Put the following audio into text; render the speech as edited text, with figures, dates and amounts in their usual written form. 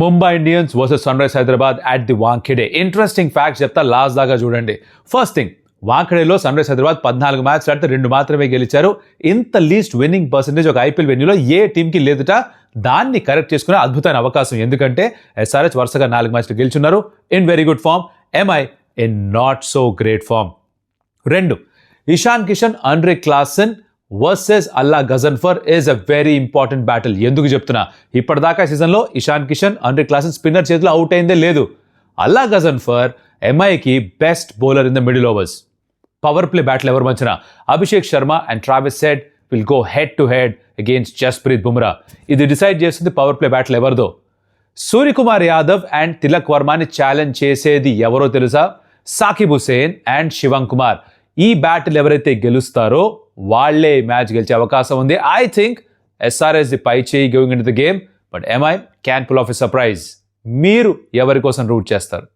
Mumbai Indians versus sunrisers Hyderabad at the Wankhede. Interesting facts చెప్తా, last దాకా చూడండి. ఫస్ట్ థింగ్, వాంఖేడేలో సన్ రైజ్ హైదరాబాద్ 14 మ్యాచ్లు ఆడితే 2 మాత్రమే గెలిచారు. ఇంత లీస్ట్ విన్నింగ్ పర్సెంటేజ్ ఒక ఐపీఎల్ వెన్యూలో ఏ టీంకి లేదుట. దాన్ని కరెక్ట్ చేసుకునే అద్భుతమైన అవకాశం, ఎందుకంటే ఎస్ఆర్హెచ్ వరుసగా 4 మ్యాచ్లు గెలుచున్నారు. In very good form, MI in not so great form. 2, Ishan Kishan, Andre Klaasen versus Allah Ghazanfar is a very important battle. ఎందుకు చెప్తున్నా, ఇప్పటిదాకా సీజన్లో Ishan Kishan, Andre Klaasen spinner చేతిలో అవుట్ అయిందే లేదు. అల్లా గజన్ఫర్ ఎంఐకి best bowler in the middle overs. Power play battle ఎవరు మంచిన Abhishek Sharma and Travis Head will go head to head against Jasprit Bumrah. ఇది డిసైడ్ చేస్తుంది పవర్ ప్లే బ్యాటిల్ ఎవరిదో. సూర్యకుమార్ యాదవ్ అండ్ తిలక్ వర్మని ఛాలెంజ్ చేసేది ఎవరో తెలుసా? సాకిబ్ హుసేన్ అండ్ శివం కుమార్. ఈ బ్యాటిల్ ఎవరైతే గెలుస్తారో వాళ్లే మ్యాచ్ గెలిచే అవకాశం ఉంది. ఐ థింక్ ఎస్ఆర్ఎస్ ది పై చేయి going into the game, but MI can pull off a surprise. మీరు ఎవరి కోసం రూట్ చేస్తారు?